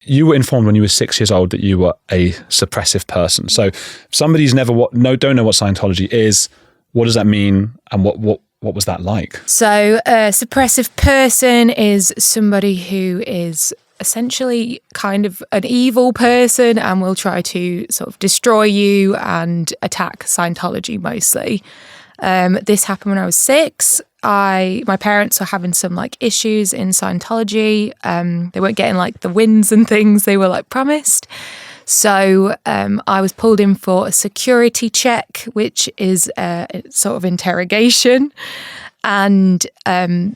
you were informed when you were 6 years old that you were a suppressive person. So if somebody's never don't know what Scientology is, what does that mean, and what was that like? So a suppressive person is somebody who is essentially kind of an evil person and will try to sort of destroy you and attack Scientology mostly. This happened when I was 6. My parents were having some like issues in Scientology. They weren't getting like the wins and things they were like promised. So I was pulled in for a security check, which is a sort of interrogation. And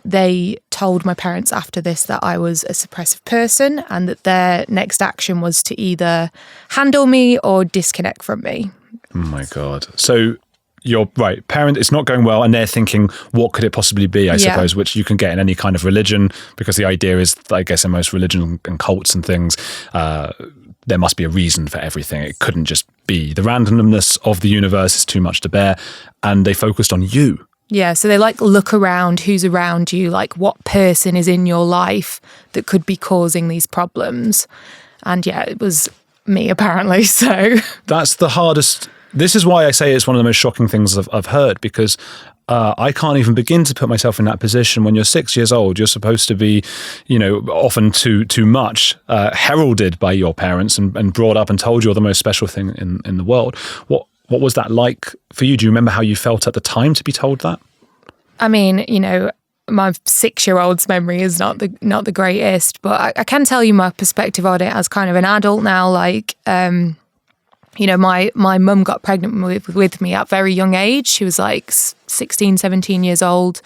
they told my parents after this that I was a suppressive person and that their next action was to either handle me or disconnect from me. Oh my God. So you're right, parent, it's not going well, and they're thinking, what could it possibly be, I suppose, which you can get in any kind of religion, because the idea is, I guess, in most religions and cults and things, there must be a reason for everything. It couldn't just be. The randomness of the universe is too much to bear, and they focused on you. Yeah, so they like look around who's around you, like what person is in your life that could be causing these problems. And yeah, it was me apparently, so. That's the hardest. This is why I say it's one of the most shocking things I've heard, because I can't even begin to put myself in that position. When you're 6 years old, you're supposed to be, often too much heralded by your parents and brought up and told you're the most special thing in the world. What was that like for you? Do you remember how you felt at the time to be told that? I mean, my 6-year-old's memory is not the greatest, but I can tell you my perspective on it as kind of an adult now. Like, my mum got pregnant with me at a very young age. She was like 16, 17 years old.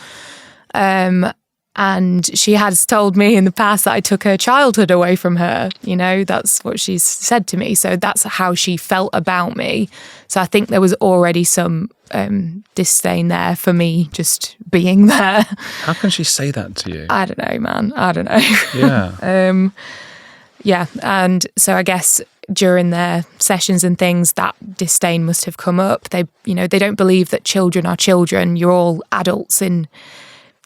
And she has told me in the past that I took her childhood away from her. That's what she's said to me. So that's how she felt about me. So I think there was already some disdain there for me just being there. How can she say that to you? I don't know, man. I don't know. Yeah. Yeah. And so I guess during their sessions and things, that disdain must have come up. They don't believe that children are children. You're all adults in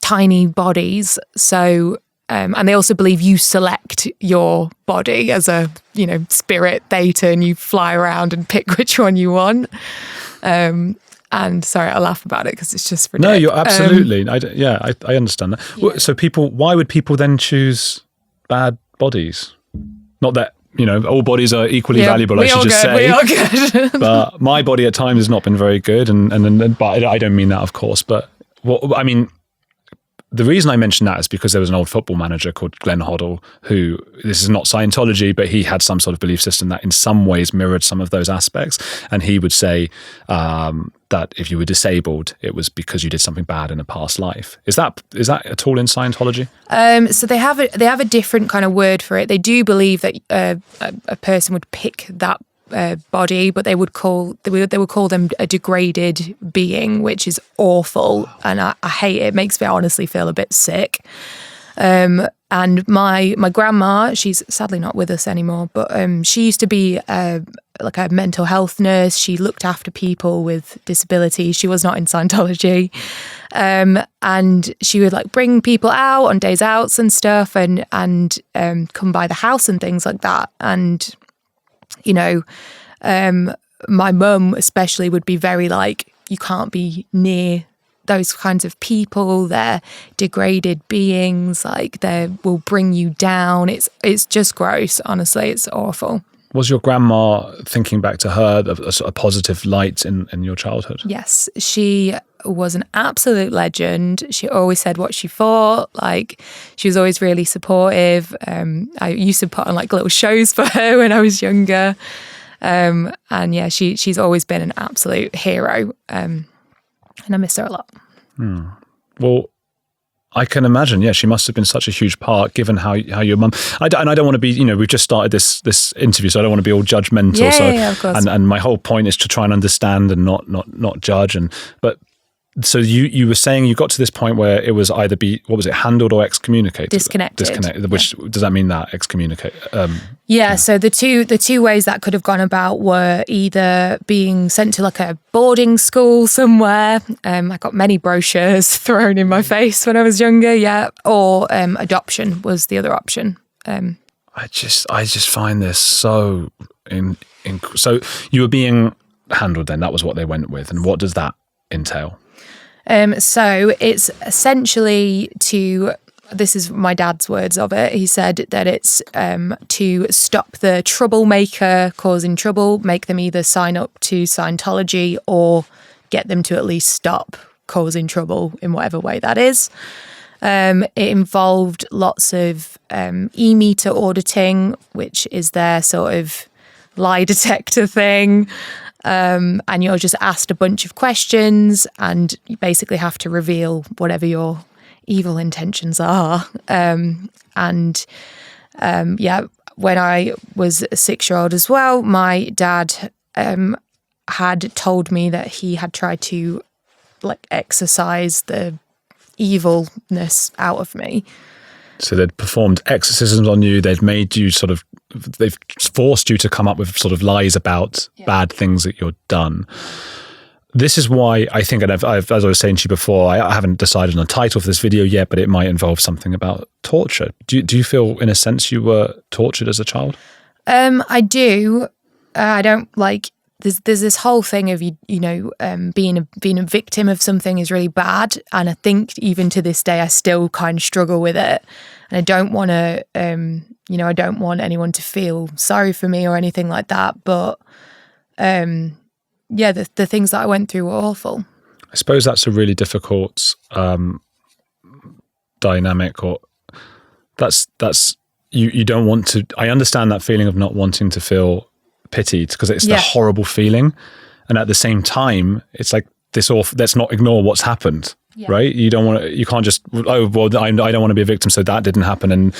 tiny bodies. So, and they also believe you select your body as a, spirit theta, and you fly around and pick which one you want. And sorry, I laugh about it because it's just ridiculous. No, you're absolutely. I understand that. Yeah. So why would people then choose bad bodies? Not that, all bodies are equally valuable, I should just say. We are good. But my body at times has not been very good. But I don't mean that, of course. But the reason I mention that is because there was an old football manager called Glenn Hoddle who, this is not Scientology, but he had some sort of belief system that in some ways mirrored some of those aspects. And he would say that if you were disabled, it was because you did something bad in a past life. Is that at all in Scientology? So they have a different kind of word for it. They do believe that a person would pick that body, but they would call them a degraded being, which is awful, and I hate it. It makes me honestly feel a bit sick. And my grandma, she's sadly not with us anymore, but she used to be like a mental health nurse. She looked after people with disabilities. She was not in Scientology, and she would like bring people out on days outs and stuff, and come by the house and things like that. And my mum especially would be very like, you can't be near those kinds of people. They're degraded beings. Like, they will bring you down. It's just gross. Honestly, it's awful. Was your grandma, thinking back to her, a positive light in your childhood? Yes, she was an absolute legend. She always said what she thought. Like, she was always really supportive. I used to put on like little shows for her when I was younger. And yeah, she's always been an absolute hero. And I miss her a lot. Well, I can imagine. Yeah, she must have been such a huge part, given how your mum. I don't want to be. We've just started this interview, so I don't want to be all judgmental. Yeah, of course. And my whole point is to try and understand and not judge. But so you were saying you got to this point where it was either handled or excommunicated? Disconnected. Which does that mean that excommunicate? Yeah. So the two ways that could have gone about were either being sent to like a boarding school somewhere. I got many brochures thrown in my face when I was younger. Yeah. Or adoption was the other option. I just find this so so you were being handled then. That was what they went with. And what does that entail? So it's essentially this is my dad's words of it. He said that it's to stop the troublemaker causing trouble, make them either sign up to Scientology or get them to at least stop causing trouble in whatever way that is. It involved lots of e-meter auditing, which is their sort of lie detector thing. And you're just asked a bunch of questions and you basically have to reveal whatever your evil intentions are. When I was a 6-year-old as well, my dad had told me that he had tried to exorcise the evilness out of me. So they'd performed exorcisms on you. They've made you they've forced you to come up with sort of lies about bad things that you've done. This is why I think, and I've, as I was saying to you before, I haven't decided on a title for this video yet, but it might involve something about torture. Do you feel, in a sense, you were tortured as a child? I do. I don't There's this whole thing of being a victim of something is really bad, and I think even to this day I still kind of struggle with it, and I don't want to I don't want anyone to feel sorry for me or anything like that. But the things that I went through were awful. I suppose that's a really difficult dynamic, or that's you don't want to. I understand that feeling of not wanting to feel pitied because it's the horrible feeling, and at the same time it's like this awful. Let's not ignore what's happened, right? You don't want to. You can't just I don't want to be a victim, so that didn't happen. And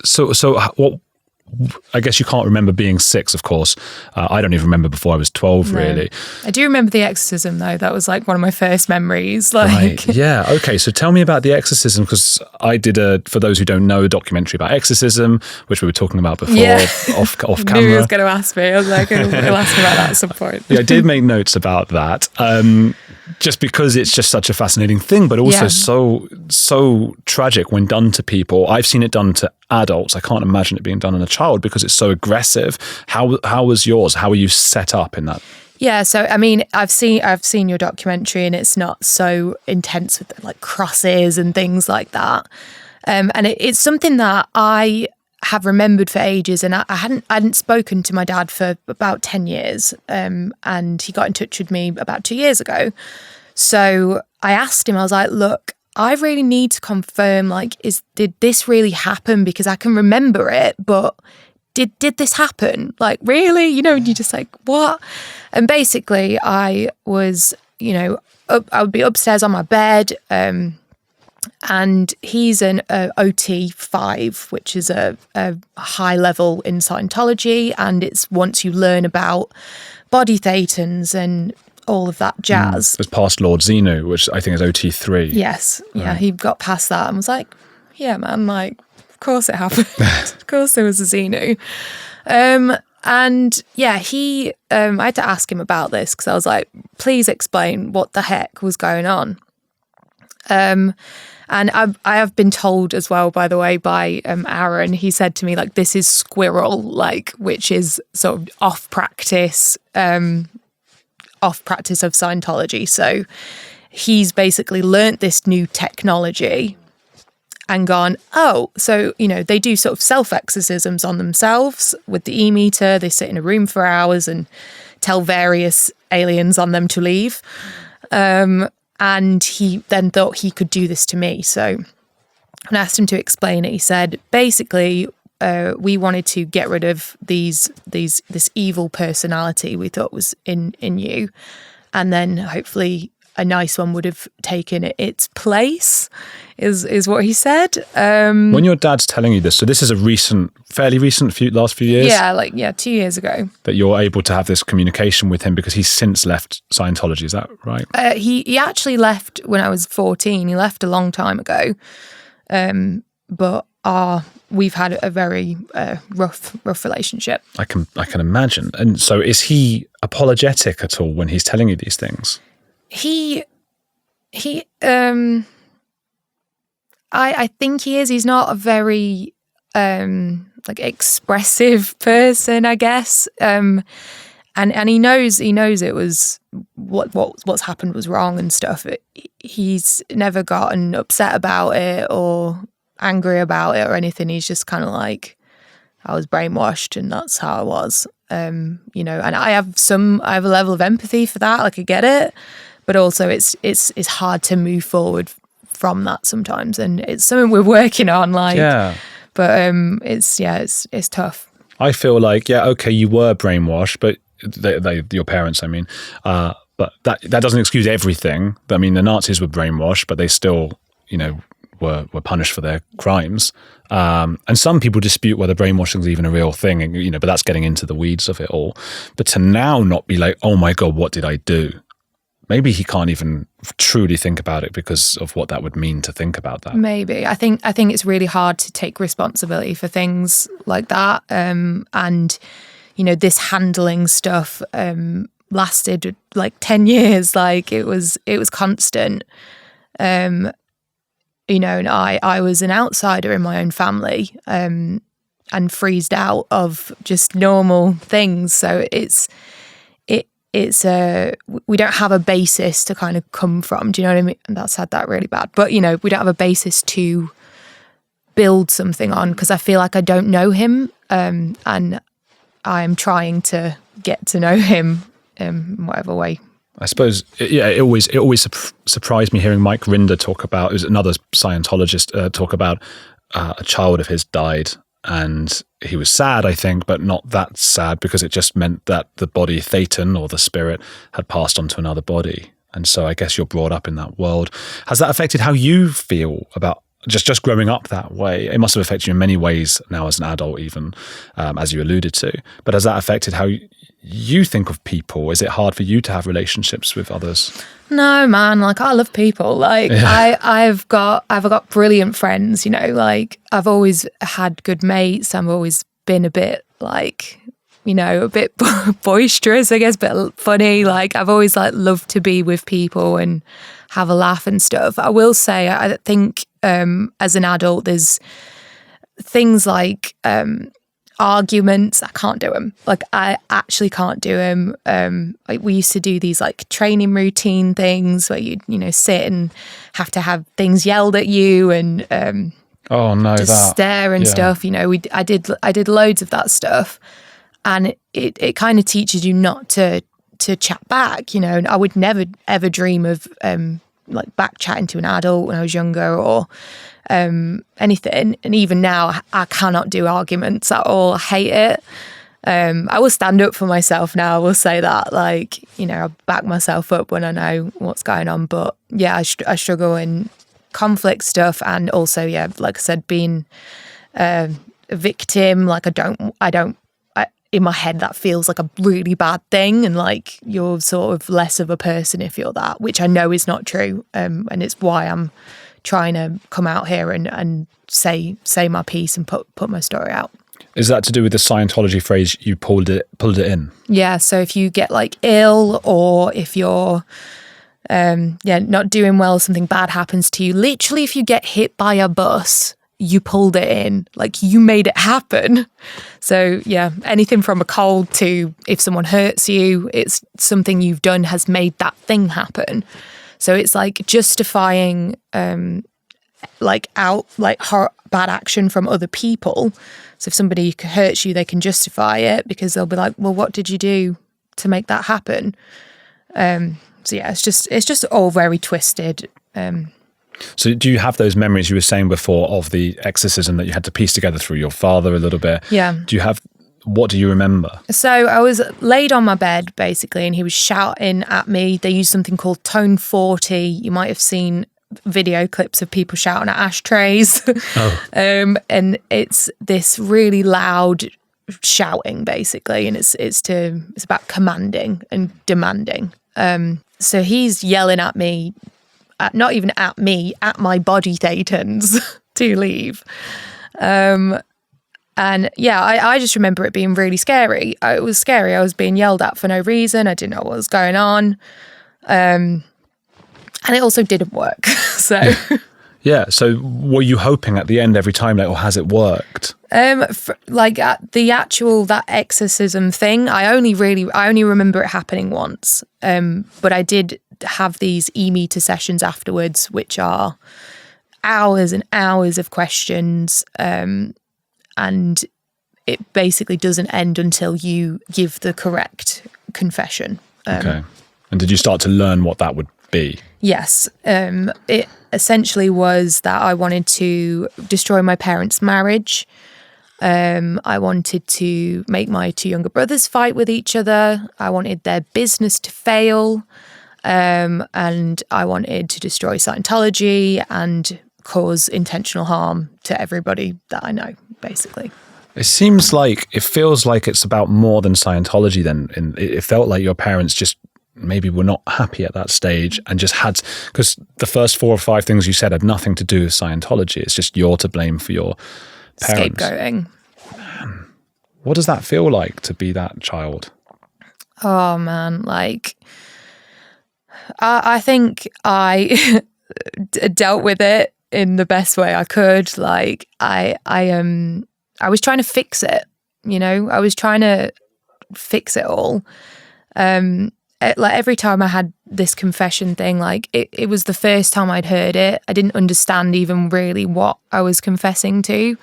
so what? I guess you can't remember being 6, of course. I don't even remember before I was 12, really. I do remember the exorcism, though. That was one of my first memories. Right, yeah. Okay, so tell me about the exorcism, because I did for those who don't know, a documentary about exorcism, which we were talking about before off camera. I knew he was going to ask me. I was like, he'll ask me about that at some point. Yeah, I did make notes about that. Just because it's just such a fascinating thing, but also so tragic when done to people. I've seen it done to adults. I can't imagine it being done on a child because it's so aggressive. How was yours? How were you set up in that? Yeah, so I mean, I've seen your documentary, and it's not so intense with crosses and things like that. And it's something that I have remembered for ages, and I hadn't spoken to my dad for about 10 years, and he got in touch with me about 2 years ago. So I asked him, I was like, look, I really need to confirm, did this really happen? Because I can remember it, but did this happen? Really? And you're just like, what? And basically I was, I would be upstairs on my bed, and he's an OT 5, which is a high level in Scientology, and it's once you learn about body thetans and all of that jazz. It was past Lord Xenu, which I think is OT 3. Yes, yeah, he got past that and was like, yeah, man, of course it happened. Of course there was a Xenu. And yeah, I had to ask him about this because I was like, please explain what the heck was going on. And I have been told as well, by the way, by Aaron, he said to me, this is squirrel, which is sort of off practice of Scientology. So he's basically learnt this new technology and gone, oh, so, they do sort of self-exorcisms on themselves with the e-meter. They sit in a room for hours and tell various aliens on them to leave. And he then thought he could do this to me. So when I asked him to explain it, he said, basically, we wanted to get rid of this evil personality we thought was in you. And then hopefully a nice one would have taken its place, is what he said. When your dad's telling you this, so this is fairly recent, last few years? Yeah, 2 years ago. That you're able to have this communication with him because he's since left Scientology, is that right? He actually left when I was 14. He left a long time ago. But we've had a very rough relationship. I can imagine. And so is he apologetic at all when he's telling you these things? I think he is. He's not a very like expressive person, I guess. And he knows it was what's happened was wrong and stuff. He's never gotten upset about it or angry about it or anything. He's just kind of like, I was brainwashed and that's how I was. And I have a level of empathy for that. Like I get it, but also it's hard to move forward from that sometimes, and it's something we're working on. But it's tough. I feel like okay, you were brainwashed, but your parents, I mean, but that doesn't excuse everything. I mean, the Nazis were brainwashed, but they still, were punished for their crimes. And some people dispute whether brainwashing is even a real thing, and, but that's getting into the weeds of it all. But to now not be like, oh my God, what did I do? Maybe he can't even truly think about it because of what that would mean to think about that. Maybe. I think it's really hard to take responsibility for things like that. And, this handling stuff lasted like 10 years. Like it was constant. And I was an outsider in my own family and freezed out of just normal things. So we don't have a basis to kind of come from. Do you know what I mean? That said that really bad. But, we don't have a basis to build something on because I feel like I don't know him and I'm trying to get to know him in whatever way. I suppose, it always surprised me hearing Mike Rinder talk about, it was another Scientologist, talk about a child of his died, and he was sad, I think, but not that sad because it just meant that the body, Thetan, or the spirit, had passed on to another body. And so I guess you're brought up in that world. Has that affected how you feel about just growing up that way? It must have affected you in many ways now as an adult, even, as you alluded to. But has that affected how you think of people? Is it hard for you to have relationships with others? No, man. Like I love people. Like I've got brilliant friends. Like I've always had good mates. I've always been a bit like, a bit boisterous, I guess, but funny. Like I've always loved to be with people and have a laugh and stuff. I will say, I think as an adult, there's things like arguments. I can't do them. Like I actually can't do them. Like we used to do these like training routine things where you sit and have to have things yelled at you and just stare and stuff. I did loads of that stuff, and it kind of teaches you not to chat back. And I would never ever dream of like back chatting to an adult when I was younger or anything. And even now I cannot do arguments at all. I hate it. I will stand up for myself now. I will say that, like, I back myself up when I know what's going on. But yeah, I struggle in conflict stuff, and also, like I said, being a victim. Like in my head that feels like a really bad thing, and like you're sort of less of a person if you're that, which I know is not true. And it's why I'm trying to come out here and say my piece and put my story out. Is that to do with the Scientology phrase, you pulled it in? Yeah. So if you get like ill, or if you're not doing well, something bad happens to you, literally if you get hit by a bus, you pulled it in, like you made it happen. So yeah, anything from a cold to if someone hurts you, it's something you've done has made that thing happen. So it's like justifying bad action from other people. So if somebody hurts you, they can justify it because they'll be like, well, what did you do to make that happen? So yeah, it's just all very twisted. So do you have those memories you were saying before of the exorcism that you had to piece together through your father a little bit? Yeah. What do you remember? So I was laid on my bed basically, and he was shouting at me. They used something called Tone 40. You might have seen video clips of people shouting at ashtrays. Oh. And it's this really loud shouting basically, and it's about commanding and demanding. So he's yelling at me, not even at me, at my body thetans to leave. And yeah, I just remember it being really scary. It was scary. I was being yelled at for no reason. I didn't know what was going on. And it also didn't work. So Yeah. So were you hoping at the end every time, like, or has it worked? Like at that exorcism thing, I only remember it happening once. But I did have these e-meter sessions afterwards, which are hours and hours of questions. And it basically doesn't end until you give the correct confession. Okay. And did you start to learn what that would be? Yes. It essentially was that I wanted to destroy my parents' marriage. I wanted to make my two younger brothers fight with each other. I wanted their business to fail. And I wanted to destroy Scientology and cause intentional harm to everybody that I know, basically. It feels like it's about more than Scientology then. And it felt like your parents just maybe were not happy at that stage and just had, because the first 4 or 5 things you said had nothing to do with Scientology. It's just you're to blame for your parents. Scapegoating. Man, what does that feel like to be that child? Oh man, like I think I dealt with it in the best way I could. Like I was trying to fix it, I was trying to fix it all. Like every time I had this confession thing, like it was the first time I'd heard it. I didn't understand even really what I was confessing to,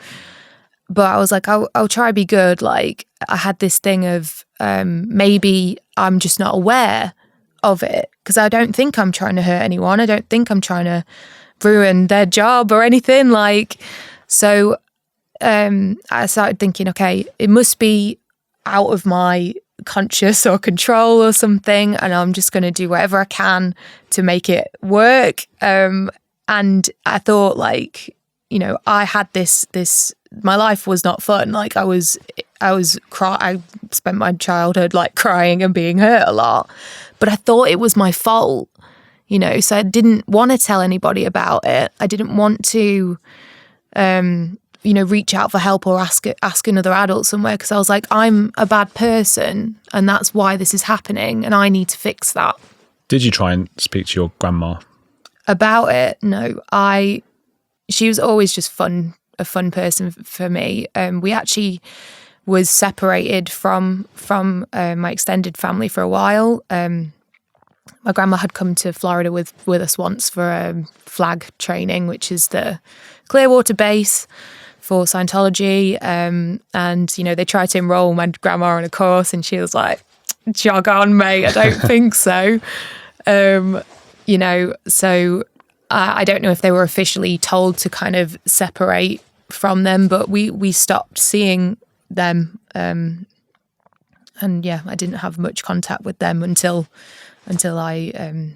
but I was like, I'll try to be good. Like I had this thing of maybe I'm just not aware of it because I don't think I'm trying to hurt anyone. I don't think I'm trying to ruin their job or anything. Like, so I started thinking, okay, it must be out of my conscious or control or something, and I'm just going to do whatever I can to make it work. And I thought, like, I had this my life was not fun. Like I spent my childhood like crying and being hurt a lot, but I thought it was my fault, so I didn't want to tell anybody about it. I didn't want to reach out for help or ask another adult somewhere, because I was like, I'm a bad person and that's why this is happening and I need to fix that. Did you try and speak to your grandma about it? No, she was always just a fun person for me. We actually was separated from my extended family for a while. My grandma had come to Florida with us once for flag training, which is the Clearwater base for Scientology. And, they tried to enroll my grandma on a course and she was like, jog on, mate, I don't think so. So I don't know if they were officially told to kind of separate from them, but we stopped seeing them. And yeah, I didn't have much contact with them until I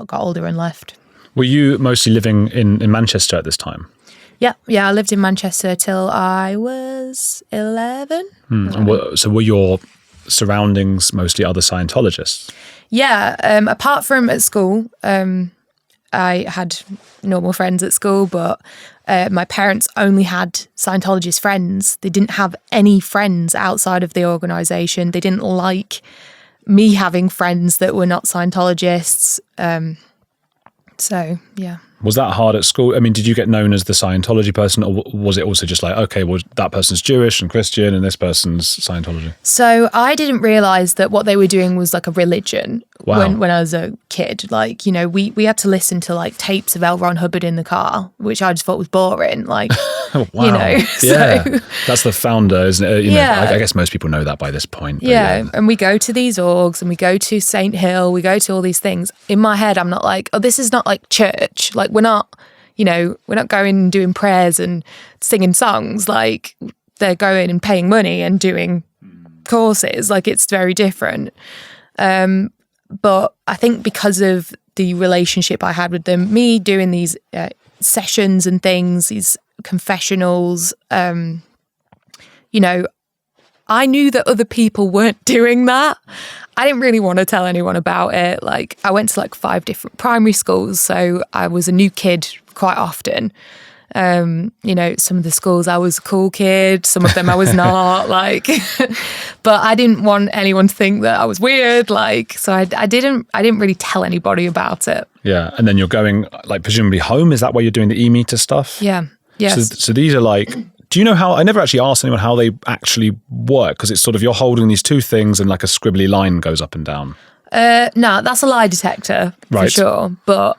got older and left. Were you mostly living in Manchester at this time? Yeah, I lived in Manchester till I was 11. So were your surroundings mostly other Scientologists? Yeah, apart from at school, I had normal friends at school, but my parents only had Scientologist friends. They didn't have any friends outside of the organisation. They didn't like me having friends that were not Scientologists. So, yeah. Was that hard at school? I mean, did you get known as the Scientology person, or was it also just like, okay, well, that person's Jewish and Christian and this person's Scientology? So I didn't realise that what they were doing was like a religion. Wow. When I was a kid. Like, we had to listen to like tapes of L. Ron Hubbard in the car, which I just thought was boring. Like, wow. Yeah. That's the founder, isn't it? I guess most people know that by this point. Yeah. And we go to these orgs and we go to St. Hill, we go to all these things. In my head, I'm not like, oh, this is not like church. Like, we're not going and doing prayers and singing songs. Like, they're going and paying money and doing courses. Like, it's very different. But I think because of the relationship I had with them, me doing these sessions and things, these confessionals, I knew that other people weren't doing that. I didn't really want to tell anyone about it. Like, I went to like 5 different primary schools, so I was a new kid quite often. Some of the schools I was a cool kid, some of them I was not, like, but I didn't want anyone to think that I was weird, like, so I didn't really tell anybody about it. Yeah. And then you're going, like, presumably home. Is that where you're doing the e-meter stuff? Yeah. Yes. So these are like, do you know how, I never actually asked anyone how they actually work, because it's sort of, you're holding these two things and like a scribbly line goes up and down. No, that's a lie detector for Right. sure. But,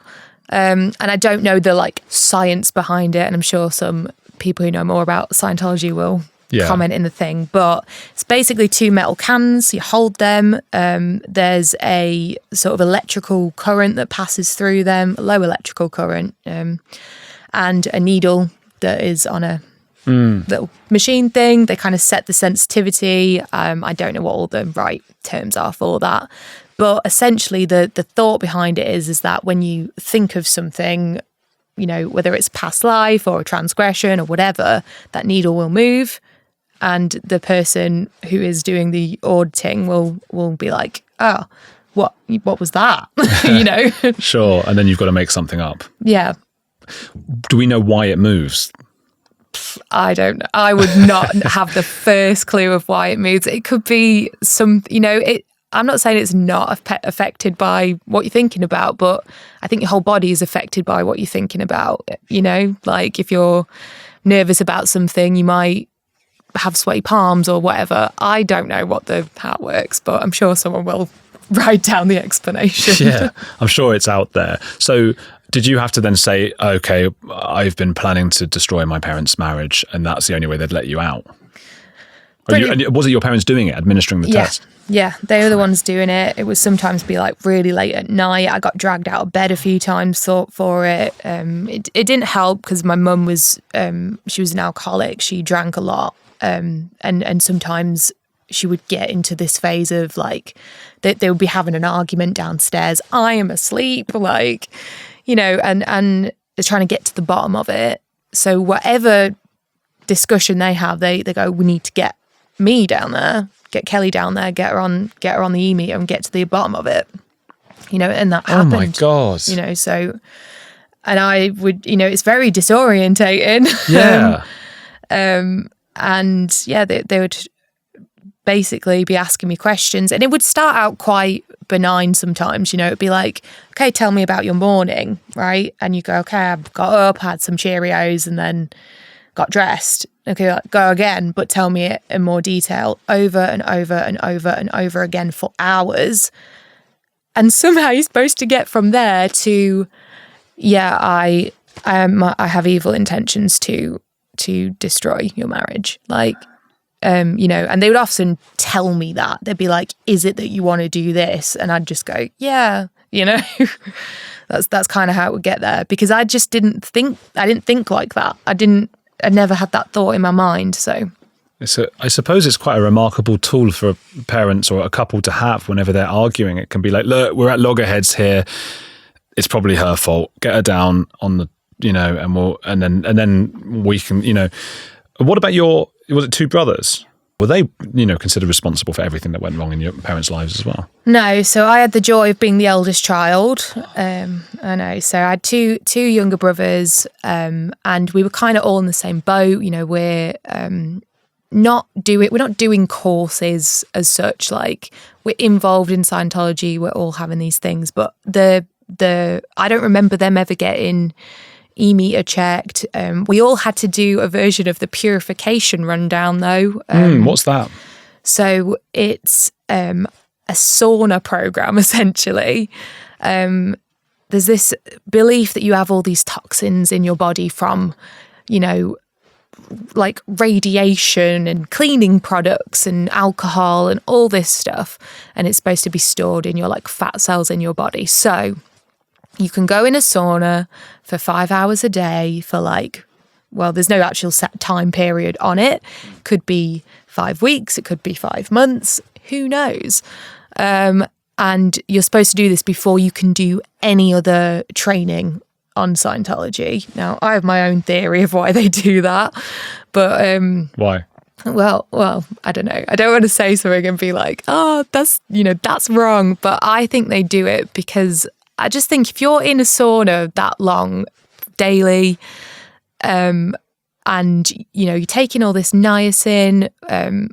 and I don't know the like science behind it. And I'm sure some people who know more about Scientology will comment in the thing. But it's basically two metal cans. You hold them. There's a sort of electrical current that passes through them, a low electrical current, and a needle that is on a little machine thing. They kind of set the sensitivity. I don't know what all the right terms are for that. But essentially the thought behind it is that when you think of something, you know, whether it's past life or a transgression or whatever, that needle will move. And the person who is doing the auditing will be like, oh, what was that? You know? Sure. And then you've got to make something up. Yeah. Do we know why it moves? I don't know. I would not have the first clue of why it moves. It could be some, you know, I'm not saying it's not affected by what you're thinking about, but I think your whole body is affected by what you're thinking about. You know, like if you're nervous about something, you might have sweaty palms or whatever. I don't know how it works, but I'm sure someone will write down the explanation. Yeah, I'm sure it's out there. So did you have to then say, okay, I've been planning to destroy my parents' marriage and that's the only way they'd let you out? And was it your parents doing it, administering the test? Yeah, they were the ones doing it. It would sometimes be like really late at night. I got dragged out of bed a few times for it. It didn't help because my mum was, she was an alcoholic. She drank a lot. And sometimes she would get into this phase of like, they would be having an argument downstairs. I am asleep, like, you know, and they're trying to get to the bottom of it. So whatever discussion they have, they go, we need to get me down there, get Kelli down there, get her on the e-meter and get to the bottom of it, you know, and that happened. Oh my God. You know, so, and I would, you know, it's very disorientating. Yeah. And yeah, they would basically be asking me questions and it would start out quite benign sometimes, you know, it'd be like, okay, tell me about your morning, right? And you go, okay, I got up, had some Cheerios and then got dressed. Okay, like, go again, but tell me it in more detail over and over and over and over again for hours. And somehow you're supposed to get from there to, yeah, I have evil intentions to destroy your marriage. Like, you know, and they would often tell me that. They'd be like, is it that you want to do this? And I'd just go, yeah, you know, that's kind of how it would get there because I just didn't think like that. I never had that thought in my mind. So I suppose it's quite a remarkable tool for parents or a couple to have whenever they're arguing. It can be like, look, we're at loggerheads here. It's probably her fault. Get her down on the, you know, and then we can, you know. What about was it two brothers? Were they, you know, considered responsible for everything that went wrong in your parents' lives as well? No, so I had the joy of being the eldest child. I know, so I had two younger brothers, and we were kind of all in the same boat. You know, we're not doing courses as such. Like we're involved in Scientology. We're all having these things, but I don't remember them ever getting e-meter checked. We all had to do a version of the Purification rundown though. What's that? So it's a sauna program essentially. There's this belief that you have all these toxins in your body from, you know, like radiation and cleaning products and alcohol and all this stuff. And it's supposed to be stored in your like fat cells in your body. So you can go in a sauna for 5 hours a day for like, well, there's no actual set time period on it. Could be 5 weeks. It could be 5 months. Who knows? And you're supposed to do this before you can do any other training on Scientology. Now, I have my own theory of why they do that. But why? Well, I don't know. I don't want to say something and be like, oh, that's wrong. But I think they do it because I just think if you're in a sauna that long daily, and you know you're taking all this niacin,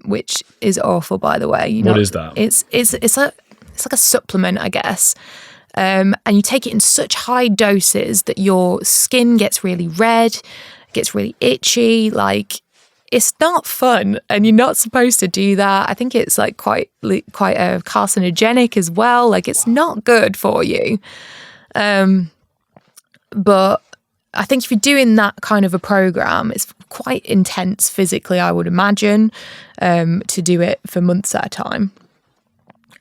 which is awful, by the way. What is that? It's like a supplement, I guess. And you take it in such high doses that your skin gets really red, gets really itchy. Like, it's not fun, and you're not supposed to do that. I think it's like quite carcinogenic as well. Like, it's not good for you. But I think if you're doing that kind of a program, it's quite intense physically, I would imagine, to do it for months at a time.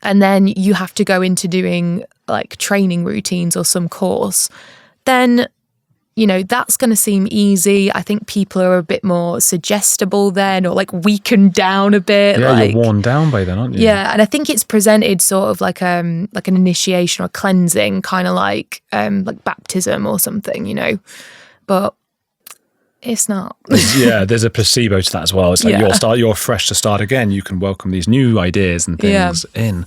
And then you have to go into doing like training routines or some course. Then, you know, that's going to seem easy. I think people are a bit more suggestible then, or like weakened down a bit. Yeah, like, you're worn down by then, aren't you? Yeah, and I think it's presented sort of like an initiation or cleansing, kind of like baptism or something, you know. But it's not. There's a placebo to that as well. It's like you're fresh to start again. You can welcome these new ideas and things in.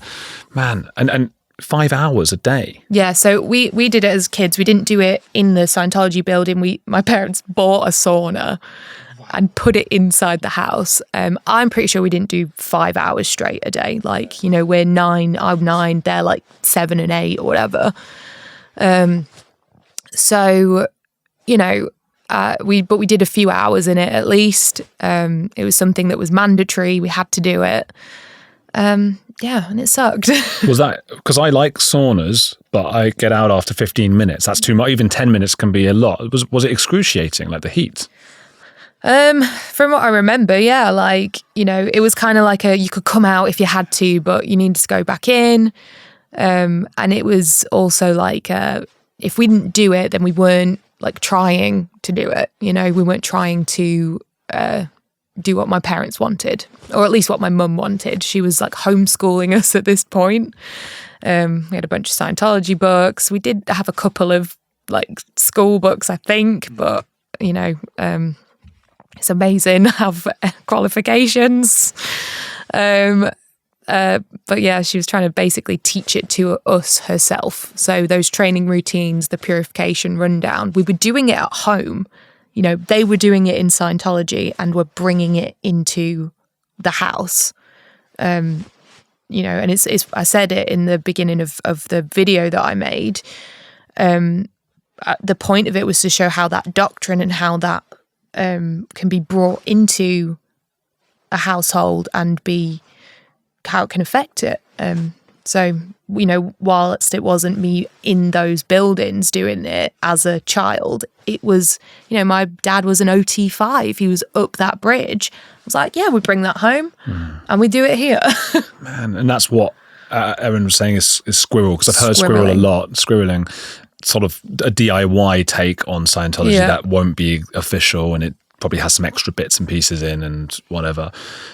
Man, and 5 hours a day. Yeah, so we did it as kids. We didn't do it in the Scientology building. My parents bought a sauna and put it inside the house. I'm pretty sure we didn't do 5 hours straight a day. Like, you know, I'm 9, they're like 7 and 8 or whatever. So, you know, we did a few hours in it at least. It was something that was mandatory. We had to do it. And it sucked. Was that because I like saunas, but I get out after 15 minutes? That's too much. Even 10 minutes can be a lot. Was it excruciating, like the heat? From what I remember, yeah, like, you know, it was kind of like you could come out if you had to, but you needed to go back in. And it was also like, if we didn't do it, then we weren't like trying to do it. You know, we weren't trying to do what my parents wanted, or at least what my mum wanted. She was like homeschooling us at this point. We had a bunch of Scientology books. We did have a couple of like school books, I think, but you know, it's amazing to have qualifications. But yeah, she was trying to basically teach it to us herself. So those training routines, the purification rundown, we were doing it at home. You know, they were doing it in Scientology and were bringing it into the house. You know, and it's I said it in the beginning of the video that I made. The point of it was to show how that doctrine and how that can be brought into a household and how it can affect it. So, you know, whilst it wasn't me in those buildings doing it as a child, it was, you know, my dad was an OT5. He was up that bridge. I was like, yeah, we bring that home and we do it here. Man, and that's what Erin was saying is squirrel, because I've heard squirrel a lot. Squirreling, sort of a DIY take on Scientology that won't be official, and it probably has some extra bits and pieces in and whatever.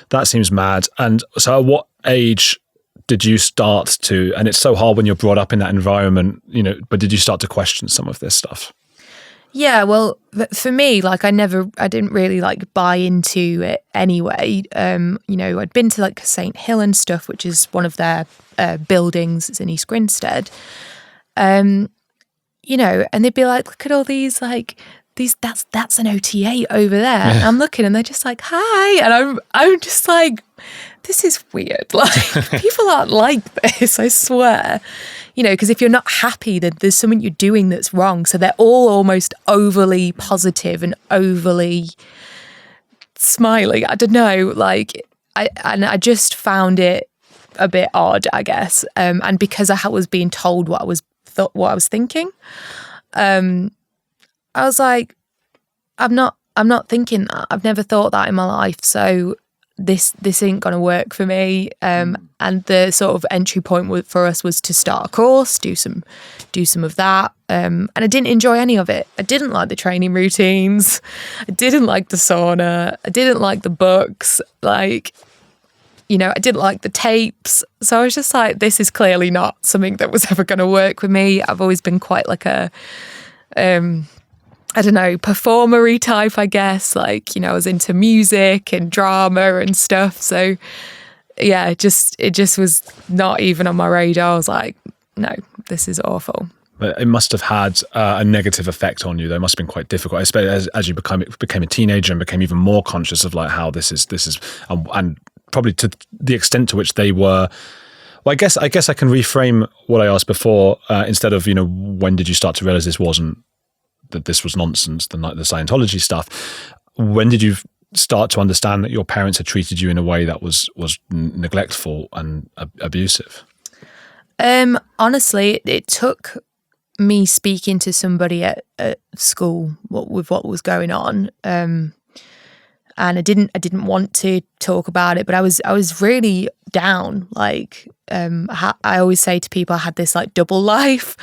That seems mad. And so at what age did you start to, and it's so hard when you're brought up in that environment, you know, but did you start to question some of this stuff? Yeah, well, for me, like I didn't really like buy into it anyway. You know, I'd been to like St. Hill and stuff, which is one of their buildings. It's in East Grinstead. You know, and they'd be like, look at all these, like, that's an OTA over there. Yeah. And I'm looking and they're just like, hi. And I'm just like, this is weird. Like, people aren't like this, I swear. You know, because if you're not happy, then there's something you're doing that's wrong. So they're all almost overly positive and overly smiling. I don't know. Like, I just found it a bit odd, I guess. And because I was being told what I was thinking, I was like, I'm not thinking that. I've never thought that in my life. So this ain't gonna work for me. And the sort of entry point for us was to start a course, do some of that. And I didn't enjoy any of it. I didn't like the training routines. I didn't like the sauna. I didn't like the books. Like, you know, I didn't like the tapes. So I was just like, this is clearly not something that was ever going to work with me. I've always been quite like a, I don't know, performery type, I guess. Like, you know, I was into music and drama and stuff. So yeah, it just was not even on my radar. I was like, no, this is awful. But it must have had a negative effect on you. That must have been quite difficult, especially as you became a teenager and became even more conscious of like how this is, and probably to the extent to which they were Well, I guess I can reframe what I asked before, instead of, when did you start to realize that this was nonsense, the Scientology stuff? When did you start to understand that your parents had treated you in a way that was neglectful and abusive? Honestly, it took me speaking to somebody at school with what was going on, and I didn't want to talk about it, but I was really down. Like, I always say to people, I had this like double life,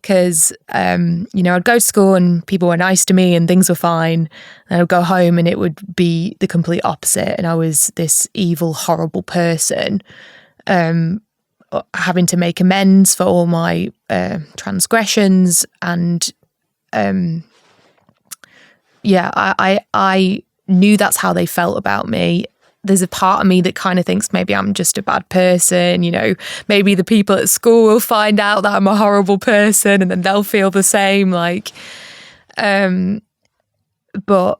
because I'd go to school and people were nice to me and things were fine, and I'd go home and it would be the complete opposite, and I was this evil, horrible person, having to make amends for all my transgressions. And I knew that's how they felt about me. There's a part of me that kind of thinks maybe I'm just a bad person, maybe the people at school will find out that I'm a horrible person and then they'll feel the same, but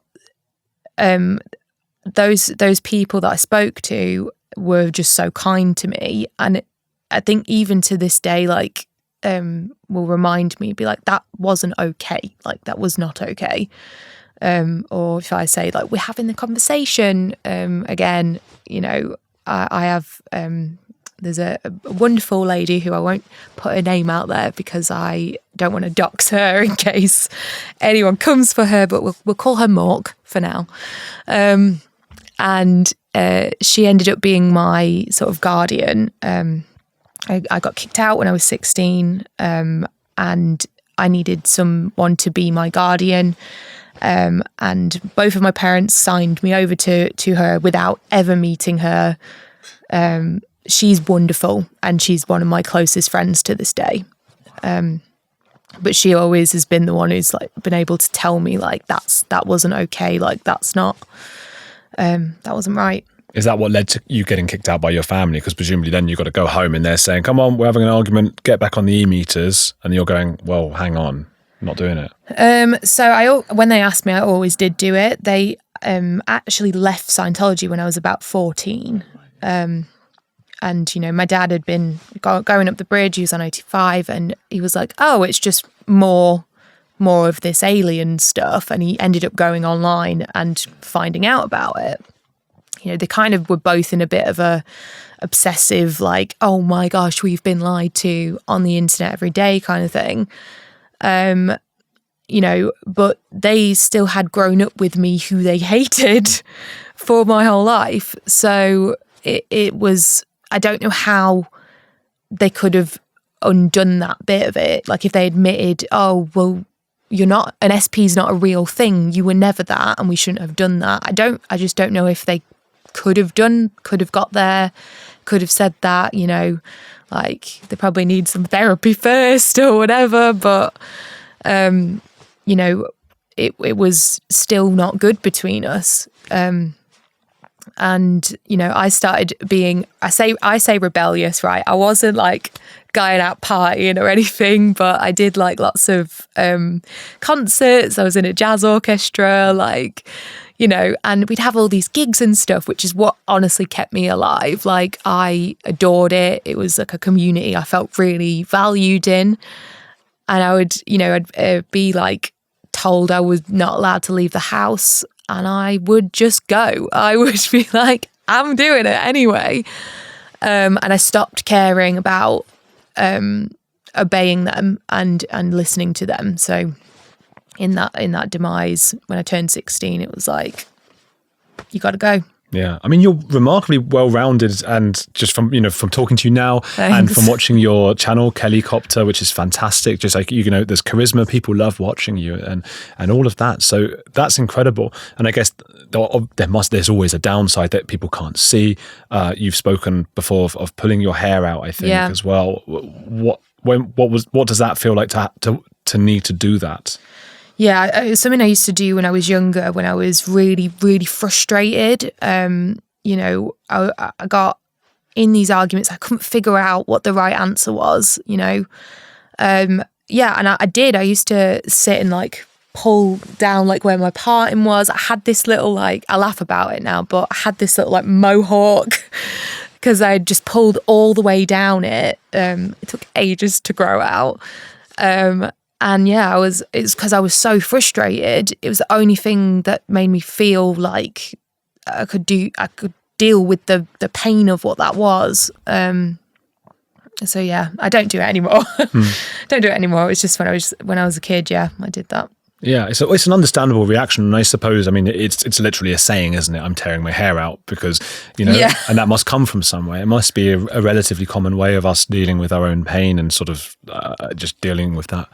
those people that I spoke to were just so kind to me, and I think even to this day, will remind me, be like, that wasn't okay, that was not okay. Or if I say we're having the conversation again, I have there's a wonderful lady who I won't put her name out there because I don't want to dox her in case anyone comes for her, but we'll call her Mork for now. And she ended up being my sort of guardian. I got kicked out when I was 16, and I needed someone to be my guardian. And both of my parents signed me over to her without ever meeting her. She's wonderful, and she's one of my closest friends to this day. But she always has been the one who's been able to tell me that wasn't okay, that's not, that wasn't right. Is that what led to you getting kicked out by your family? Because presumably then you've got to go home and they're saying, come on, we're having an argument, get back on the e-meters. And you're going, well, hang on, I'm not doing it. So when they asked me, I always did do it. They actually left Scientology when I was about 14. And, my dad had been going up the bridge, he was on 85, and he was like, oh, it's just more of this alien stuff. And he ended up going online and finding out about it. They kind of were both in a bit of a obsessive, oh my gosh, we've been lied to on the internet every day kind of thing. But they still had grown up with me who they hated for my whole life. So it was, I don't know how they could have undone that bit of it. If they admitted, oh, well, you're not, an SP is not a real thing. You were never that, and we shouldn't have done that. I just don't know if they could have got there, could have said that, they probably need some therapy first or whatever, but it was still not good between us. And I started being, I say rebellious, right? I wasn't going out partying or anything, but I did lots of concerts. I was in a jazz orchestra, and we'd have all these gigs and stuff, which is what honestly kept me alive. I adored it. It was a community I felt really valued in. And I would, I'd be told I was not allowed to leave the house, and I would just go. I would be I'm doing it anyway. And I stopped caring about obeying them and listening to them. So in that demise, when I turned 16, it was you got to go. Yeah, I mean, you're remarkably well-rounded, and just from talking to you now, Thanks. And from watching your channel, Kelli Copter, which is fantastic. Just there's charisma, people love watching you, and all of that. So that's incredible. And I guess there's always a downside that people can't see. You've spoken before of pulling your hair out, I think, as well. What does that feel like to need to do that? Yeah, it was something I used to do when I was younger, when I was really, really frustrated. I got in these arguments. I couldn't figure out what the right answer was, and I did. I used to sit and pull down where my parting was. I had this little I laugh about it now, but I had this little mohawk because I just pulled all the way down it. It took ages to grow out. And yeah, it's because I was so frustrated. It was the only thing that made me feel like I could deal with the pain of what that was. So yeah, I don't do it anymore. Don't do it anymore. It's just when I was a kid, yeah, I did that. Yeah, it's an understandable reaction, and I suppose, I mean, it's literally a saying, isn't it? I'm tearing my hair out because, you know, and that must come from somewhere. It must be a relatively common way of us dealing with our own pain and sort of just dealing with that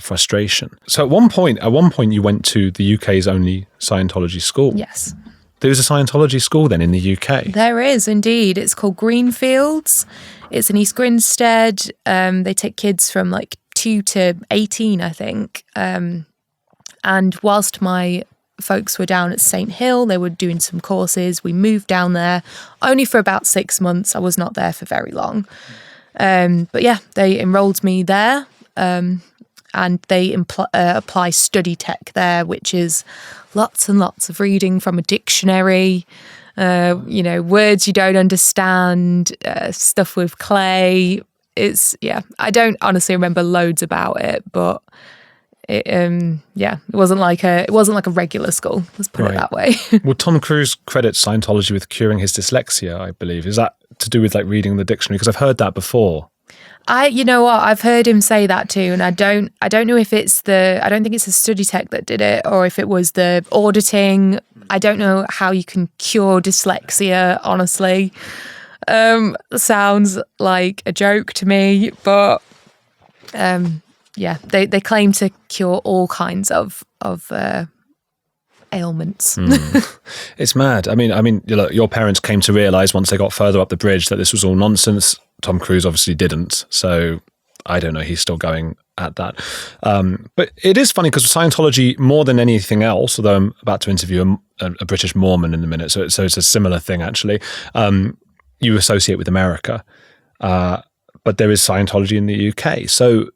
frustration. So at one point, you went to the UK's only Scientology school. Yes. There was a Scientology school then in the UK. There is indeed. It's called Greenfields. It's in East Grinstead. They take kids from like 2 to 18, I think. And whilst my folks were down at St Hill, they were doing some courses. We moved down there only for about 6 months. I was not there for very long. But yeah, they enrolled me there. And they apply study tech there, which is lots and lots of reading from a dictionary, you know, words you don't understand, stuff with clay. I don't honestly remember loads about it, but it wasn't like a regular school. Let's put it that way. Well, Tom Cruise credits Scientology with curing his dyslexia, I believe. Is that to do with like reading the dictionary? Because I've heard that before. You know what? I've heard him say that too, and I don't know if I don't think it's the study tech that did it, or if it was the auditing. I don't know how you can cure dyslexia, honestly. Sounds like a joke to me, but yeah, they claim to cure all kinds of ailments. It's mad. I mean, your parents came to realise once they got further up the bridge that this was all nonsense. Tom Cruise obviously didn't, so I don't know. He's still going at that. But it is funny because Scientology, more than anything else, although I'm about to interview a British Mormon in a minute, so it's a similar thing actually. You associate with America, but there is Scientology in the UK. So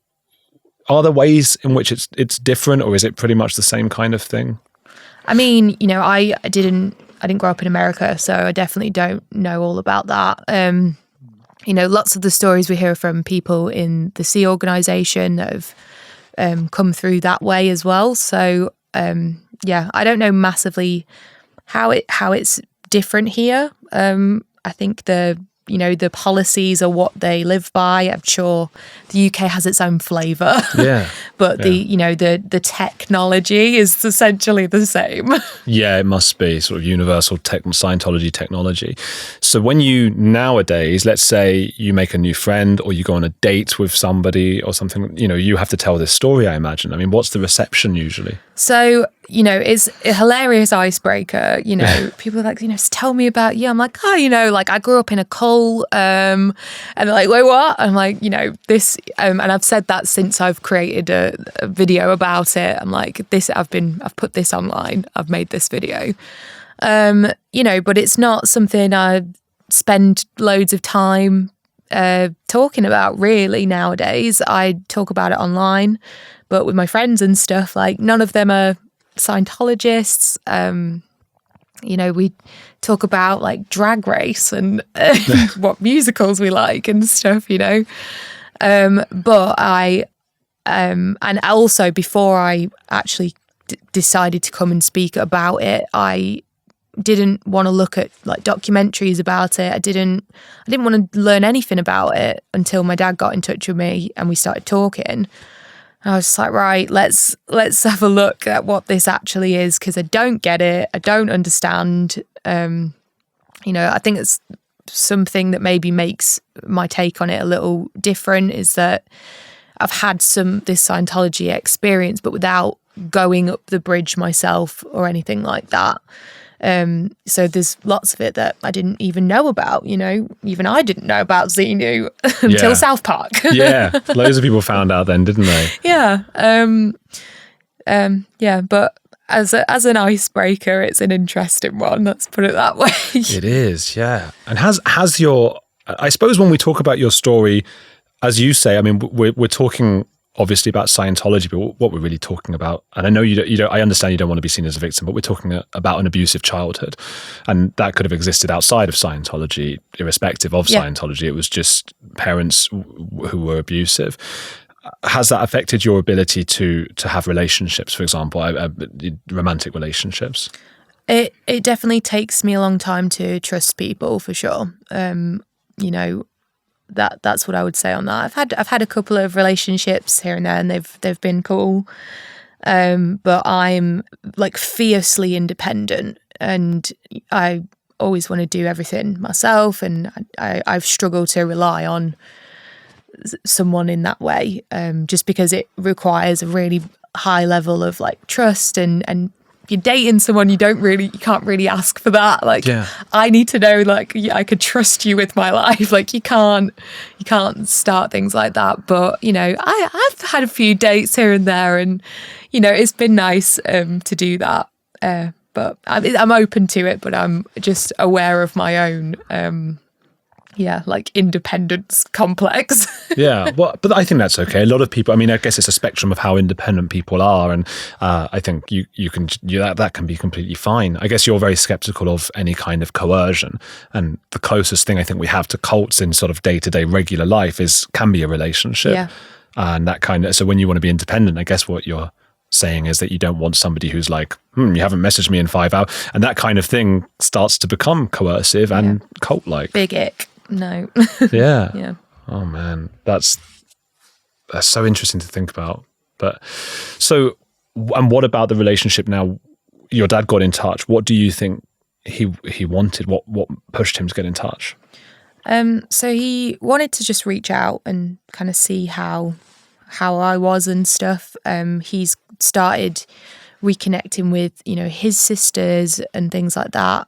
are there ways in which it's different, or is it pretty much the same kind of thing? I mean, you know, I didn't grow up in America, so I definitely don't know all about that. You know, lots of the stories we hear from people in the Sea Organization that have come through that way as well. So, yeah, I don't know massively how it's different here. I think the policies are what they live by. I'm sure the UK has its own flavour. Yeah. But the technology is essentially the same. Yeah, it must be sort of universal Scientology technology. So when you nowadays, let's say you make a new friend or you go on a date with somebody or something, you know, you have to tell this story, I imagine. I mean, what's the reception usually? So, you know, it's a hilarious icebreaker. You know, people are like, you know, tell me about you. I'm like, oh, you know, like I grew up in a cult. And they're like, wait, what? I'm like, you know, this, and I've said that since I've created a video about it. I'm like, I've put this online. I've made this video. You know, but it's not something I spend loads of time talking about really nowadays. I talk about it online, but with my friends and stuff, like none of them are Scientologists. You know, we talk about like Drag Race and what musicals we like and stuff, you know. But and also before I actually decided to come and speak about it, I didn't want to look at like documentaries about it. I didn't want to learn anything about it until my dad got in touch with me and we started talking. I was just like, right, let's have a look at what this actually is, because I don't get it. I don't understand. You know, I think it's something that maybe makes my take on it a little different is that I've had this Scientology experience, but without going up the bridge myself or anything like that. So there's lots of it that I didn't even know about, you know, even I didn't know about Xenu until South Park. Yeah, loads of people found out then, didn't they? Yeah. Yeah, but as an icebreaker, it's an interesting one, let's put it that way. It is, yeah. And I suppose when we talk about your story, as you say, I mean, we're talking obviously about Scientology, but what we're really talking about, and I know you don't, I understand you don't want to be seen as a victim, but we're talking about an abusive childhood, and that could have existed outside of Scientology, irrespective of Scientology. It was just parents who were abusive. Has that affected your ability to have relationships, for example, romantic relationships? It definitely takes me a long time to trust people, for sure. You know, that's what I would say on that. I've had a couple of relationships here and there, and they've been cool. But I'm like fiercely independent, and I always want to do everything myself, and I've struggled to rely on someone in that way, just because it requires a really high level of like trust, and you're dating someone you can't really ask for that. Like, I need to know, like, I could trust you with my life. Like, you can't start things like that. But, you know, I've had a few dates here and there, and, you know, it's been nice to do that. But I'm open to it, but I'm just aware of my own, like independence complex. Well, but I think that's okay. A lot of people, I mean, I guess it's a spectrum of how independent people are, and I think that can be completely fine. I guess you're very skeptical of any kind of coercion, and the closest thing I think we have to cults in sort of day-to-day regular life can be a relationship, and that kind of. So when you want to be independent, I guess what you're saying is that you don't want somebody who's like, you haven't messaged me in 5 hours, and that kind of thing starts to become coercive and cult-like. Big ick. No. Yeah. Oh man, that's so interesting to think about. But so, and what about the relationship now? Your dad got in touch. What do you think he wanted? What pushed him to get in touch? So he wanted to just reach out and kind of see how I was and stuff. He's started reconnecting with, you know, his sisters and things like that.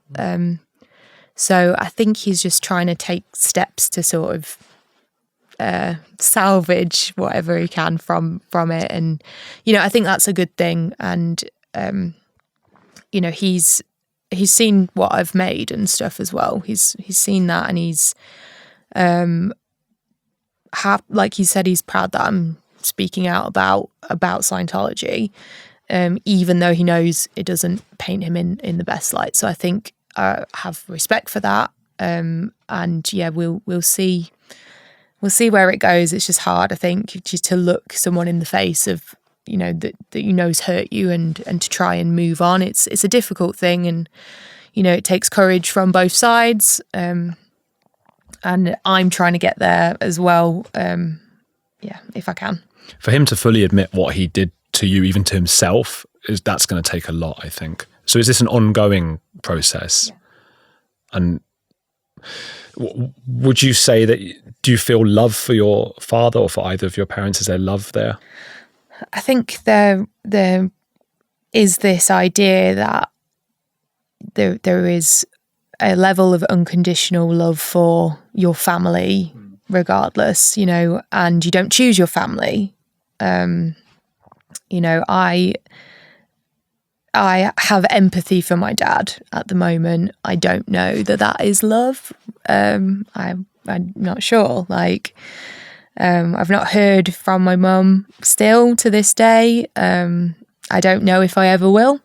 So I think he's just trying to take steps to sort of salvage whatever he can from it. And, you know, I think that's a good thing. And, you know, he's seen what I've made and stuff as well. He's seen that, and he's, like he said, he's proud that I'm speaking out about Scientology, even though he knows it doesn't paint him in the best light. So I think I have respect for that, and we'll see where it goes. It's just hard, I think, just to look someone in the face of, you know, that you know's hurt you, and to try and move on. It's a difficult thing, and, you know, it takes courage from both sides, and I'm trying to get there as well, if I can. For him to fully admit what he did to you, even to himself, that's going to take a lot, I think. So is this an ongoing process? Yeah. And would you say that, do you feel love for your father or for either of your parents? Is there love there? I think there is this idea that there is a level of unconditional love for your family regardless, you know, and you don't choose your family. You know, I have empathy for my dad at the moment. I don't know that is love. I'm not sure. Like, I've not heard from my mum still to this day. I don't know if I ever will.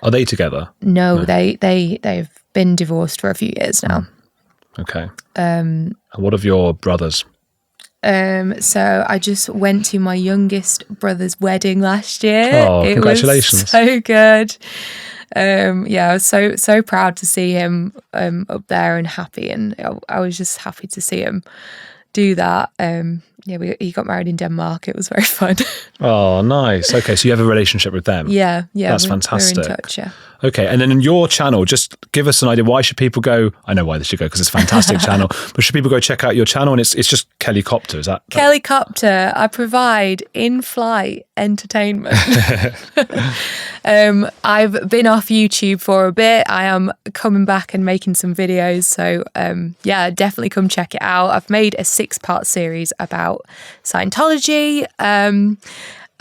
Are they together? No. They've been divorced for a few years now. Okay. And what of your brothers? So I just went to my youngest brother's wedding last year. Oh, congratulations. It was so good. I was so proud to see him up there and happy, and I was just happy to see him do that. He got married in Denmark. It was very fun. Oh, nice. Okay, so you have a relationship with them. Yeah. That's fantastic. We're in touch, yeah. Okay, and then in your channel, just give us an idea. Why should people go? I know why they should go, because it's a fantastic channel. But should people go check out your channel? And it's just Kelli Copter, is that? Kelli Copter. I provide in-flight entertainment. I've been off YouTube for a bit. I am coming back and making some videos. So definitely come check it out. I've made a 6-part series about Scientology.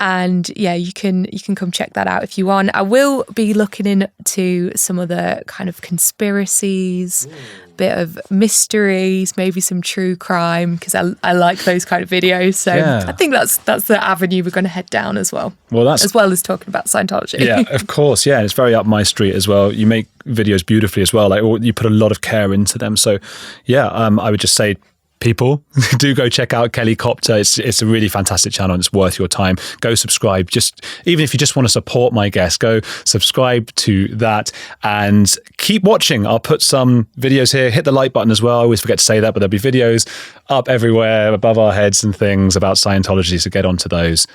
And yeah, you can come check that out if you want. I will be looking into some of the kind of conspiracies, bit of mysteries, maybe some true crime, because I like those kind of videos. So I think that's the avenue we're going to head down as well. Well, as well as talking about Scientology. Yeah, of course. Yeah, it's very up my street as well. You make videos beautifully as well. Like you put a lot of care into them. So yeah, I would just say, people, do go check out Kelli Copter. It's a really fantastic channel and it's worth your time. Go subscribe. Just even if you just want to support my guest, go subscribe to that and keep watching. I'll put some videos here. Hit the like button as well. I always forget to say that, but there'll be videos up everywhere above our heads and things about Scientology. So get onto those.